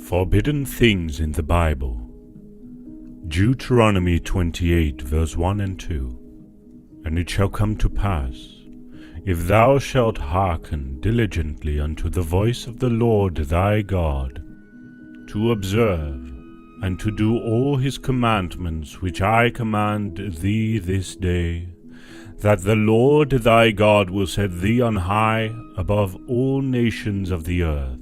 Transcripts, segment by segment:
Forbidden things in the Bible. Deuteronomy 28 verse 1 and 2. And it shall come to pass, if thou shalt hearken diligently unto the voice of the Lord thy God, to observe and to do all his commandments which I command thee this day, that the Lord thy God will set thee on high above all nations of the earth.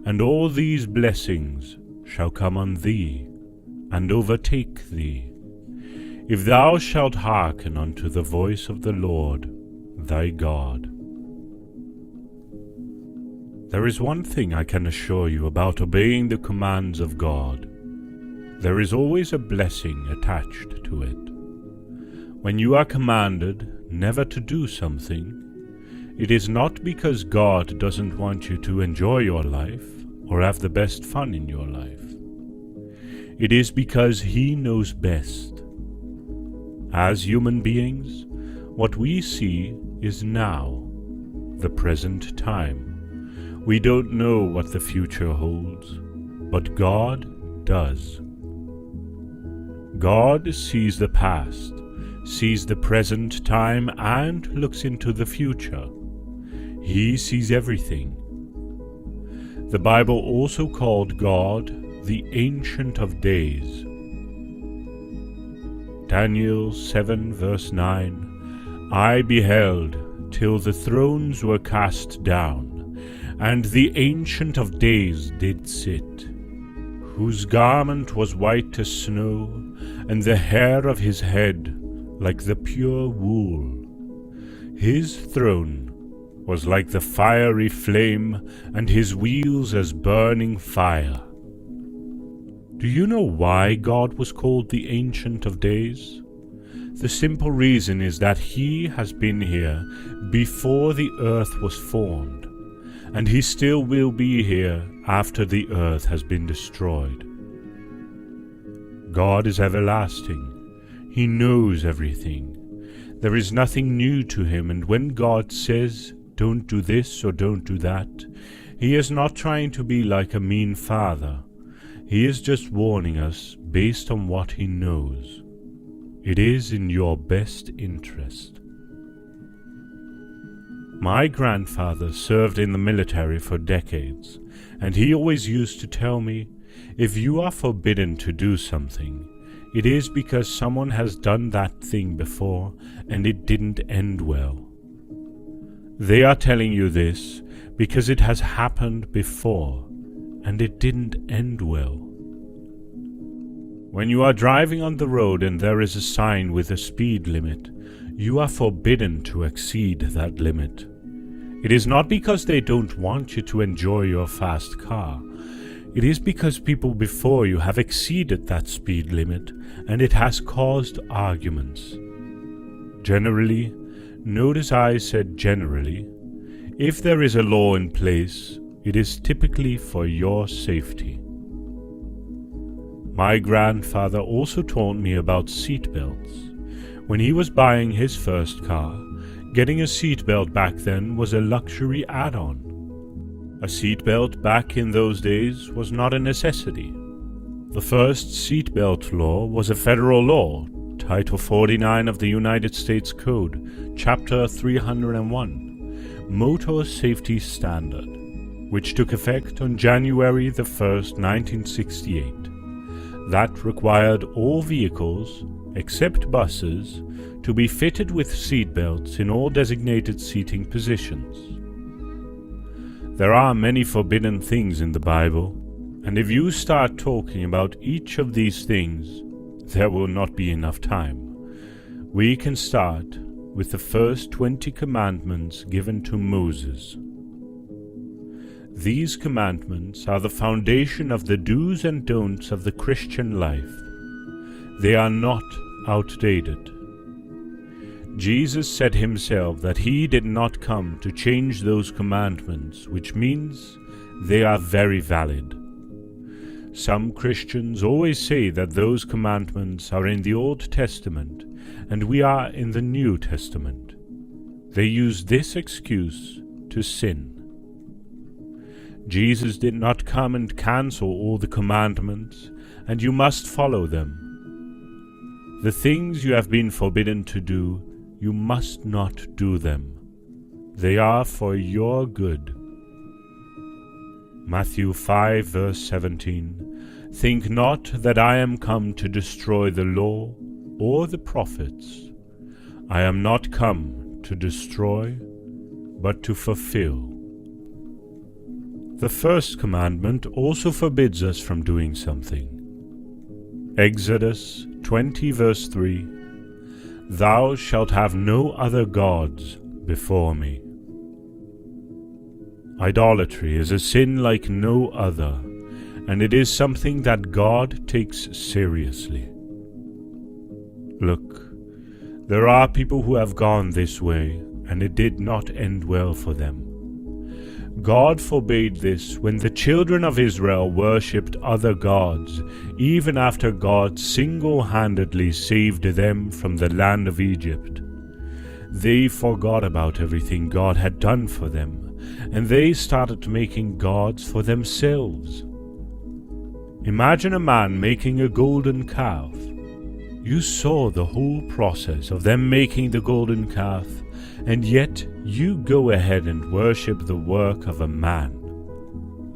And all these blessings shall come on thee, and overtake thee, if thou shalt hearken unto the voice of the Lord thy God. There is one thing I can assure you about obeying the commands of God. There is always a blessing attached to it. When you are commanded never to do something, it is not because God doesn't want you to enjoy your life or have the best fun in your life. It is because He knows best. As human beings, what we see is now, the present time. We don't know what the future holds, but God does. God sees the past, sees the present time, and looks into the future. He sees everything. The Bible also called God the Ancient of Days. Daniel 7 verse 9, I beheld till the thrones were cast down, and the Ancient of Days did sit, whose garment was white as snow, and the hair of his head like the pure wool. His throne was like the fiery flame, and his wheels as burning fire. Do you know why God was called the Ancient of Days? The simple reason is that He has been here before the earth was formed, and He still will be here after the earth has been destroyed. God is everlasting. He knows everything. There is nothing new to Him, and when God says, don't do this or don't do that, He is not trying to be like a mean father. He is just warning us based on what He knows. It is in your best interest. My grandfather served in the military for decades, and he always used to tell me, if you are forbidden to do something, it is because someone has done that thing before and it didn't end well. They are telling you this because it has happened before and it didn't end well. When you are driving on the road and there is a sign with a speed limit, you are forbidden to exceed that limit. It is not because they don't want you to enjoy your fast car. It is because people before you have exceeded that speed limit and it has caused arguments. Generally, notice I said generally, if there is a law in place, it is typically for your safety. My grandfather also taught me about seat belts. When he was buying his first car, getting a seat belt back then was a luxury add-on. A seat belt back in those days was not a necessity. The first seat belt law was a federal law, Title 49 of the United States Code, Chapter 301, Motor Safety Standard, which took effect on January the 1st, 1968. That required all vehicles, except buses, to be fitted with seat belts in all designated seating positions. There are many forbidden things in the Bible, and if you start talking about each of these things, there will not be enough time. We can start with the first 20 commandments given to Moses. These commandments are the foundation of the do's and don'ts of the Christian life. They are not outdated. Jesus said Himself that He did not come to change those commandments, which means they are very valid. Some Christians always say that those commandments are in the Old Testament and we are in the New Testament. They use this excuse to sin. Jesus did not come and cancel all the commandments, and you must follow them. The things you have been forbidden to do, you must not do them. They are for your good. Matthew 5 verse 17. Think not that I am come to destroy the law or the prophets. I am not come to destroy, but to fulfill. The first commandment also forbids us from doing something. Exodus 20 verse 3. Thou shalt have no other gods before me. Idolatry is a sin like no other, and it is something that God takes seriously. Look, there are people who have gone this way, and it did not end well for them. God forbade this when the children of Israel worshipped other gods, even after God single-handedly saved them from the land of Egypt. They forgot about everything God had done for them, and they started making gods for themselves. Imagine a man making a golden calf. You saw the whole process of them making the golden calf, and yet you go ahead and worship the work of a man.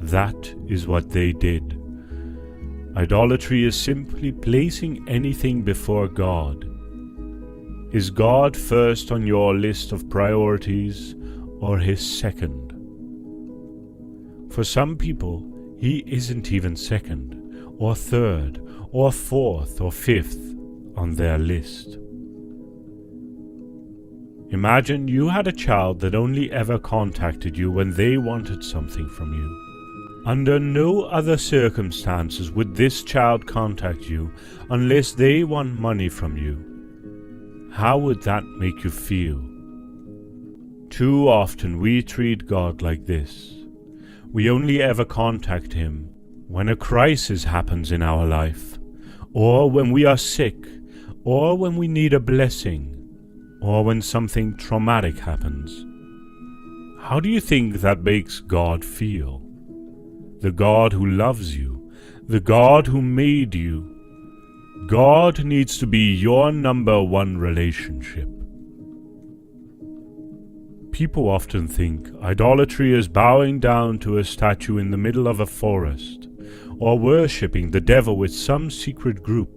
That is what they did. Idolatry is simply placing anything before God. Is God first on your list of priorities, or His second? For some people, He isn't even second, or third, or fourth, or fifth on their list. Imagine you had a child that only ever contacted you when they wanted something from you. Under no other circumstances would this child contact you unless they want money from you. How would that make you feel? Too often we treat God like this. We only ever contact Him when a crisis happens in our life, or when we are sick, or when we need a blessing, or when something traumatic happens. How do you think that makes God feel? The God who loves you, the God who made you. God needs to be your number one relationship. People often think idolatry is bowing down to a statue in the middle of a forest, or worshipping the devil with some secret group.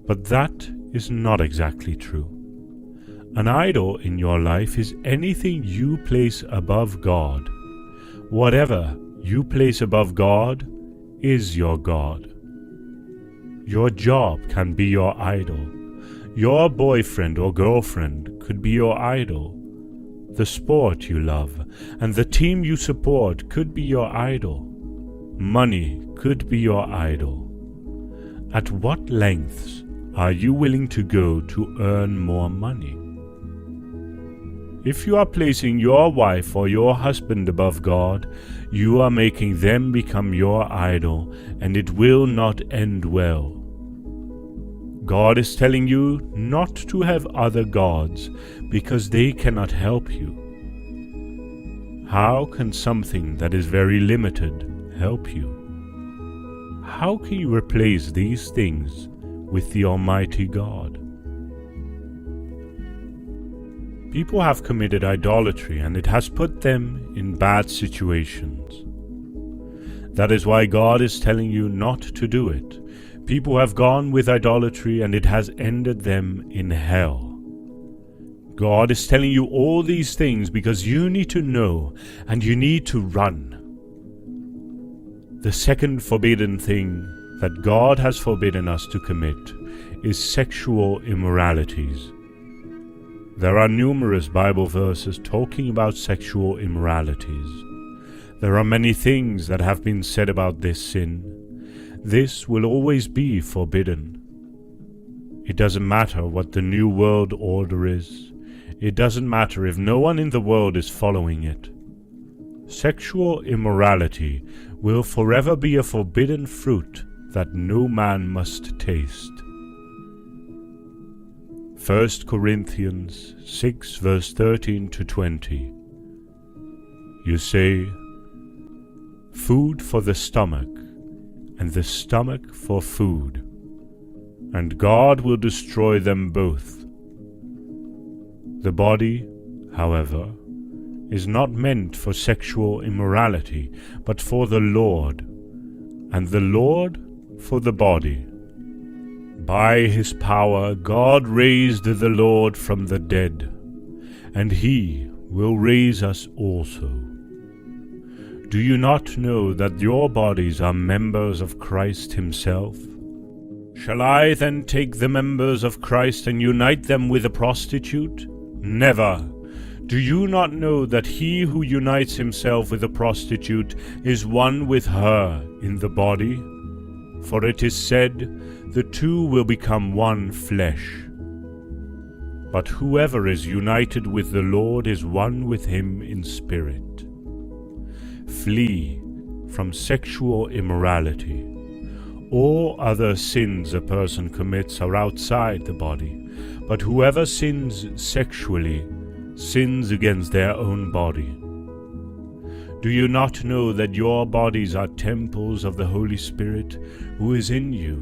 But that is not exactly true. An idol in your life is anything you place above God. Whatever you place above God is your God. Your job can be your idol. Your boyfriend or girlfriend could be your idol. The sport you love and the team you support could be your idol. Money could be your idol. At what lengths are you willing to go to earn more money? If you are placing your wife or your husband above God, you are making them become your idol, and it will not end well. God is telling you not to have other gods because they cannot help you. How can something that is very limited help you? How can you replace these things with the Almighty God? People have committed idolatry, and it has put them in bad situations. That is why God is telling you not to do it. People have gone with idolatry, and it has ended them in hell. God is telling you all these things because you need to know, and you need to run. The second forbidden thing that God has forbidden us to commit is sexual immoralities. There are numerous Bible verses talking about sexual immoralities. There are many things that have been said about this sin. This will always be forbidden. It doesn't matter what the New World Order is. It doesn't matter if no one in the world is following it. Sexual immorality will forever be a forbidden fruit that no man must taste. 1 Corinthians 6 verse 13 to 20. You say, food for the stomach, and the stomach for food, and God will destroy them both. The body, however, is not meant for sexual immorality, but for the Lord, and the Lord for the body. By his power God raised the Lord from the dead, and he will raise us also. Do you not know that your bodies are members of Christ himself? Shall I then take the members of Christ and unite them with a prostitute? Never! Do you not know that he who unites himself with a prostitute is one with her in the body? For it is said, the two will become one flesh. But whoever is united with the Lord is one with him in spirit. Flee from sexual immorality. All other sins a person commits are outside the body, but whoever sins sexually sins against their own body. Do you not know that your bodies are temples of the Holy Spirit who is in you,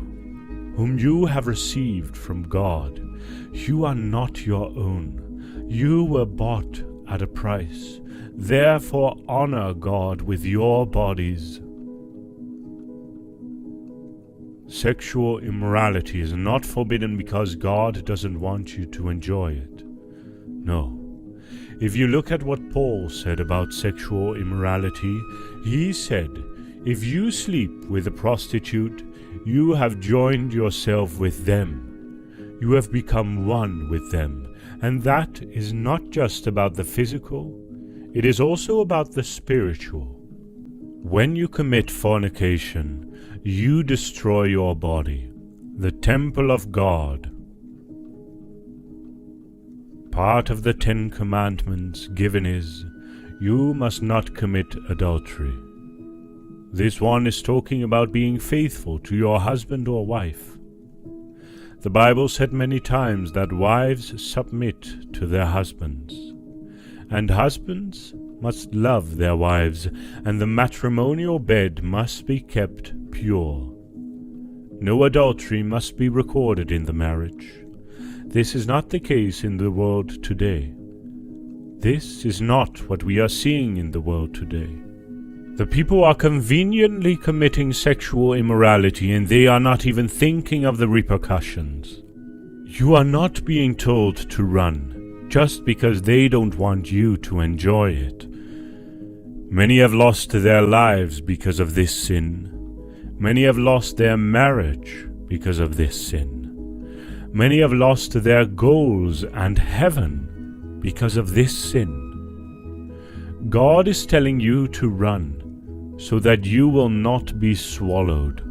whom you have received from God? You are not your own. You were bought at a price. Therefore honor God with your bodies. Sexual immorality is not forbidden because God doesn't want you to enjoy it. No. If you look at what Paul said about sexual immorality, he said, if you sleep with a prostitute, you have joined yourself with them. You have become one with them. And that is not just about the physical, it is also about the spiritual. When you commit fornication, you destroy your body, the temple of God. Part of the 10 Commandments given is, you must not commit adultery. This one is talking about being faithful to your husband or wife. The Bible said many times that wives submit to their husbands, and husbands must love their wives, and the matrimonial bed must be kept pure. No adultery must be recorded in the marriage. This is not the case in the world today. This is not what we are seeing in the world today. The people are conveniently committing sexual immorality, and they are not even thinking of the repercussions. You are not being told to run just because they don't want you to enjoy it. Many have lost their lives because of this sin. Many have lost their marriage because of this sin. Many have lost their goals and heaven because of this sin. God is telling you to run so that you will not be swallowed.